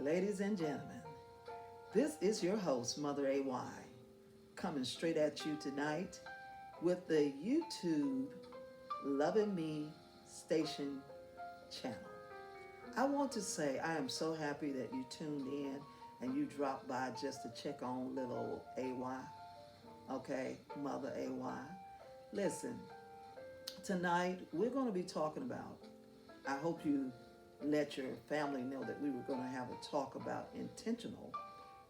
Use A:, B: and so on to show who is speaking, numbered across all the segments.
A: Ladies and gentlemen, this is your host, Mother AY, coming straight at you tonight with the YouTube Loving Me Station channel. I want to say I am so happy that you tuned in and you dropped by just to check on little AY, okay, Mother AY. Listen, tonight we're going to be talking about, I hope you let your family know that we were going to have a talk about intentional,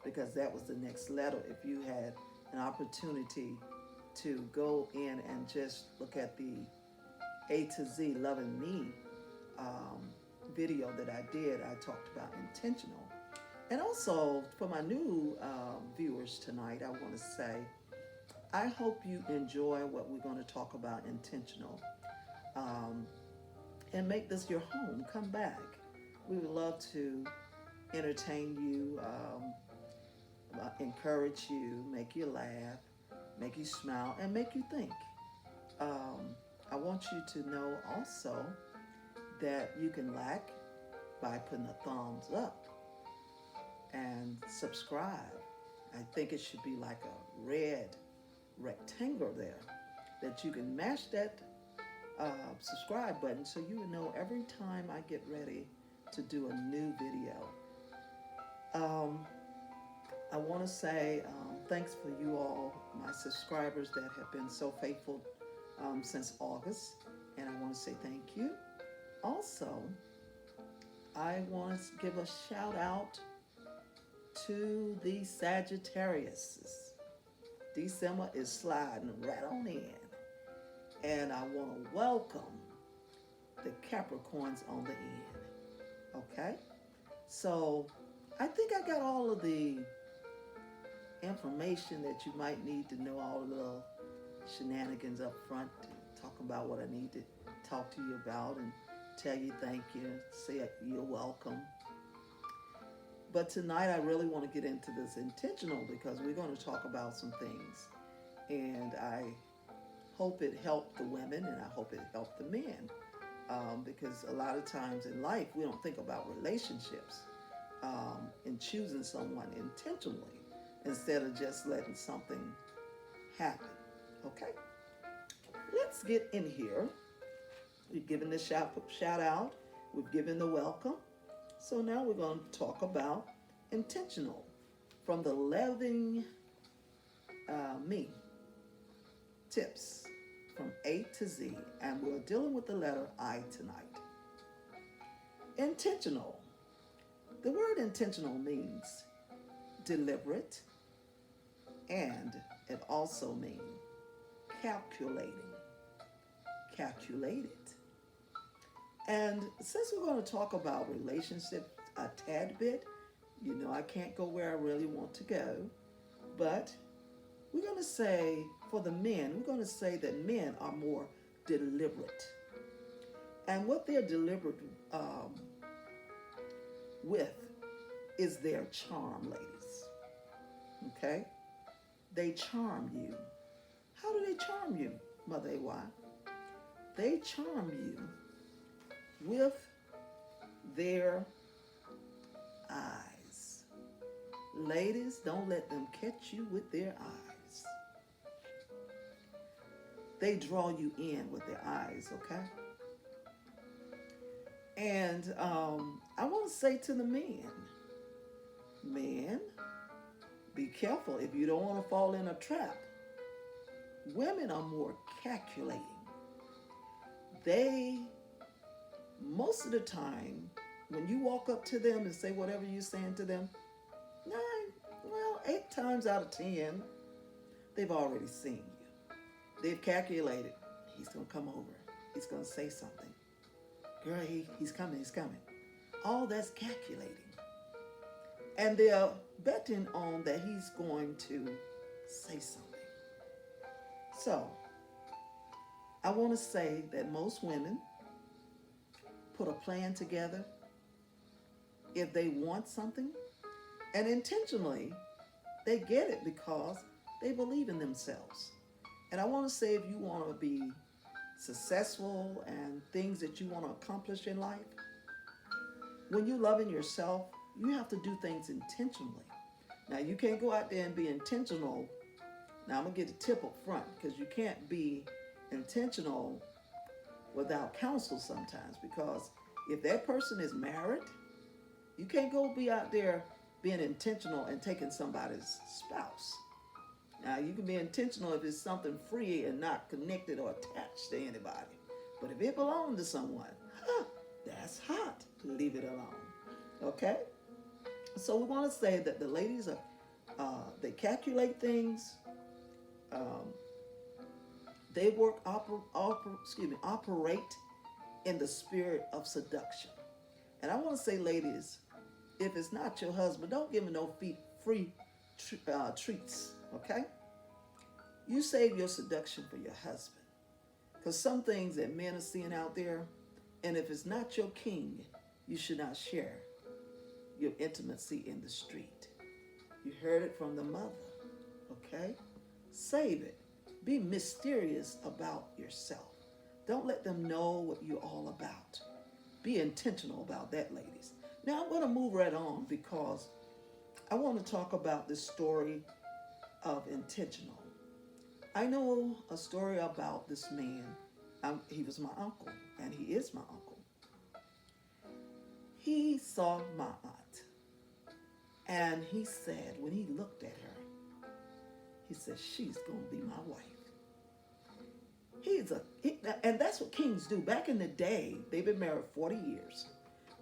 A: because that was the next letter. If you had an opportunity to go in and just look at the A to Z Loving Me video that I did, I talked about intentional. And also for my new viewers tonight, I want to say, I hope you enjoy what we're going to talk about intentional. And make this your home. Come back. We would love to entertain you, encourage you, make you laugh, make you smile, and make you think. I want you to know also that you can like by putting a thumbs up and subscribe. I think it should be like a red rectangle there that you can mash that subscribe button so you will know every time I get ready to do a new video. I want to say thanks for you all, my subscribers that have been so faithful since August, and I want to say thank you. Also, I want to give a shout out to the Sagittariuses. December is sliding right on in. And I want to welcome the Capricorns on the end. Okay? So I think I got all of the information that you might need to know, all the little shenanigans up front, talking about what I need to talk to you about and tell you thank you, say you're welcome. But tonight I really want to get into this intentional, because we're going to talk about some things. And I hope it helped the women, and I hope it helped the men, because a lot of times in life we don't think about relationships and choosing someone intentionally instead of just letting something happen. Okay, let's get in here. We've given the shout out, we've given the welcome, so now we're going to talk about intentional from the Loving Me tips from A to Z, and we're dealing with the letter I tonight. Intentional. The word intentional means deliberate, and it also means calculating. Calculated. And since we're going to talk about relationships a tad bit, you know I can't go where I really want to go, but we're going to say, for the men, we're going to say that men are more deliberate. And what they're deliberate with is their charm, ladies. Okay? They charm you. How do they charm you, Mother AY? They charm you with their eyes. Ladies, don't let them catch you with their eyes. They draw you in with their eyes, okay? And I want to say to the men, be careful if you don't want to fall in a trap. Women are more calculating. They, most of the time, when you walk up to them and say whatever you're saying to them, 8 times out of 10, they've already seen you. They've calculated, he's going to come over. He's going to say something. Girl, he's coming. All that's calculating. And they're betting on that he's going to say something. So, I want to say that most women put a plan together if they want something, and intentionally they get it because they believe in themselves. And I want to say, if you want to be successful and things that you want to accomplish in life, when you love in yourself, You have to do things intentionally. Now, you can't go out there and be intentional. Now, I'm going to get the tip up front because you can't be intentional without counsel sometimes, because if that person is married, you can't go be out there being intentional and taking somebody's spouse. Now, you can be intentional if it's something free and not connected or attached to anybody. But if it belongs to someone, that's hot. Leave it alone. Okay? So we want to say that the ladies are, they calculate things. They operate in the spirit of seduction. And I want to say, ladies, if it's not your husband, don't give him no free treats, okay? You save your seduction for your husband. Because some things that men are seeing out there, and if it's not your king, you should not share your intimacy in the street. You heard it from the mother, okay? Save it. Be mysterious about yourself. Don't let them know what you're all about. Be intentional about that, ladies. Now, I'm going to move right on because I want to talk about this story of intentional. I know a story about this man. He was my uncle, and he is my uncle. He saw my aunt, and he said, when he looked at her, he said, she's going to be my wife. And that's what kings do. Back in the day, they've been married 40 years.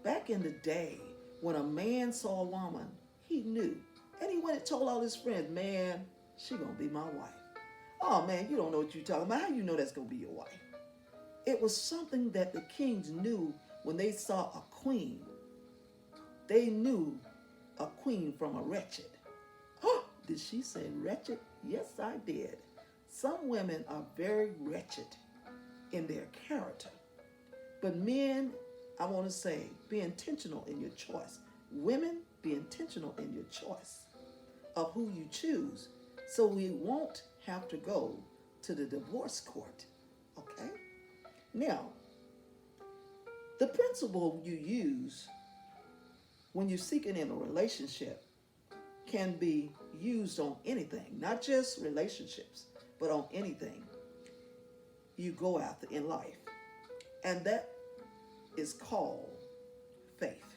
A: Back in the day, when a man saw a woman, he knew. And he went and told all his friends, man, she gonna be my wife. Oh man, you don't know what you're talking about. How you know that's gonna be your wife? It was something that the kings knew when they saw a queen. They knew a queen from a wretched. Oh, did she say wretched? Yes, I did. Some women are very wretched in their character. But men, I want to say, be intentional in your choice. Women, be intentional in your choice of who you choose, so we won't have to go to the divorce court. Okay? Now, the principle you use when you're seeking in a relationship can be used on anything, not just relationships, but on anything you go after in life. And that is called faith.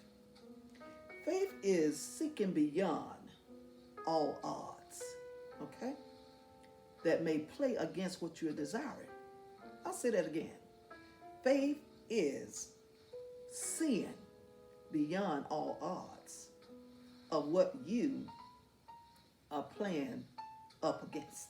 A: Faith is seeking beyond all odds, okay? That may play against what you're desiring. I'll say that again. Faith is seeing beyond all odds of what you are playing up against.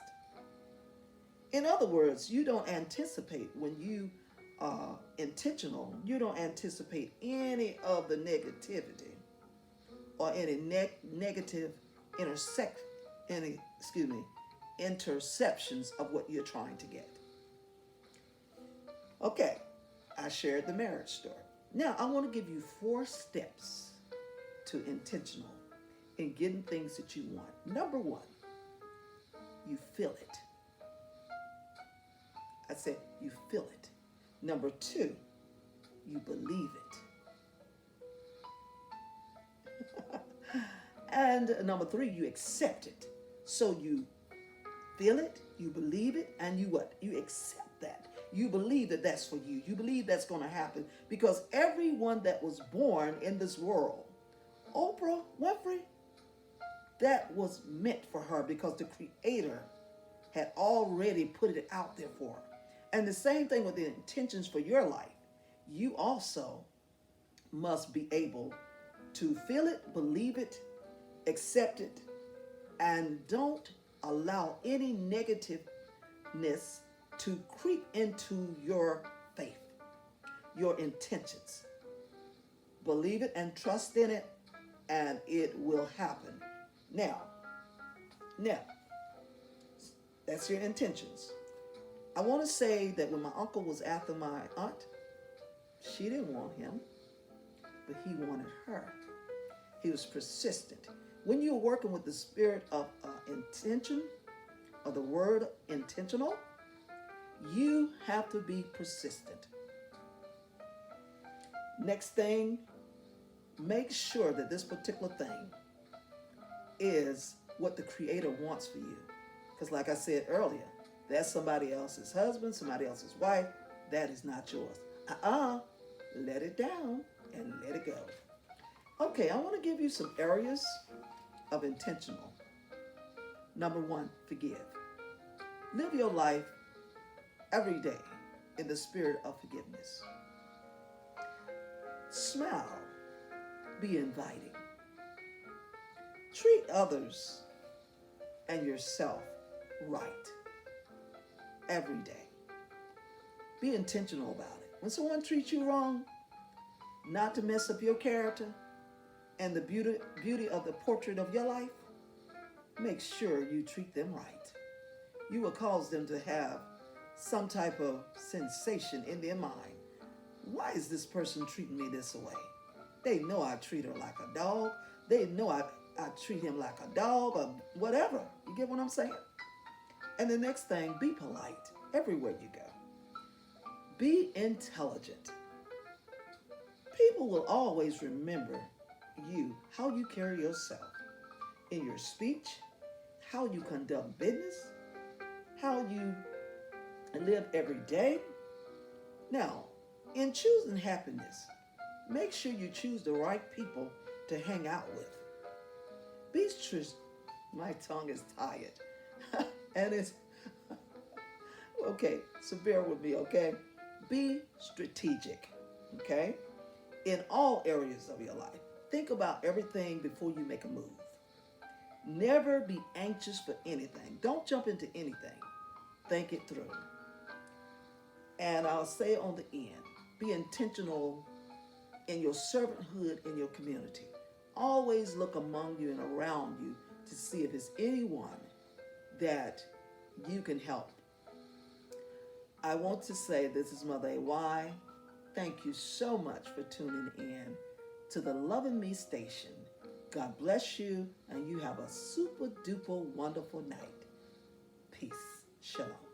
A: In other words, you don't anticipate when you are intentional, you don't anticipate any of the negativity or any negative interceptions of what you're trying to get. Okay, I shared the marriage story. Now, I want to give you 4 steps to intentional in getting things that you want. Number 1, you feel it. I said you feel it. Number 2, you believe it. And number 3, you accept it. So you feel it, you believe it, and you what? You accept that. You believe that that's for you. You believe that's going to happen because everyone that was born in this world, Oprah Winfrey, that was meant for her because the Creator had already put it out there for her. And the same thing with the intentions for your life. You also must be able to feel it, believe it, accept it, and don't allow any negativeness to creep into your faith, your intentions. Believe it and trust in it, and it will happen. Now, that's your intentions. I want to say that when my uncle was after my aunt, she didn't want him, but he wanted her. He was persistent. When you're working with the spirit of intention, of the word intentional, you have to be persistent. Next thing, make sure that this particular thing is what the Creator wants for you. Because, like I said earlier, that's somebody else's husband, somebody else's wife. That is not yours. Let it down and let it go. Okay, I want to give you some areas of intentional. Number one, forgive. Live your life every day in the spirit of forgiveness. Smile. Be inviting. Treat others and yourself right every day. Be intentional about it. When someone treats you wrong, not to mess up your character and the beauty of the portrait of your life, make sure you treat them right. You will cause them to have some type of sensation in their mind. Why is this person treating me this way? They know I treat her like a dog. They know I treat him like a dog or whatever. You get what I'm saying? And the next thing, be polite everywhere you go. Be intelligent. People will always remember you, how you carry yourself in your speech, how you conduct business, how you live every day. Now, in choosing happiness, make sure you choose the right people to hang out with. My tongue is tired. And it's, okay, so bear with me, okay? Be strategic, okay? In all areas of your life. Think about everything before you make a move. Never be anxious for anything. Don't jump into anything. Think it through. And I'll say on the end, be intentional in your servanthood in your community. Always look among you and around you to see if there's anyone that you can help. I want to say this is Mother AY. Thank you so much for tuning in to the Loving Me station. God bless you, and you have a super duper wonderful night. Peace. Shalom.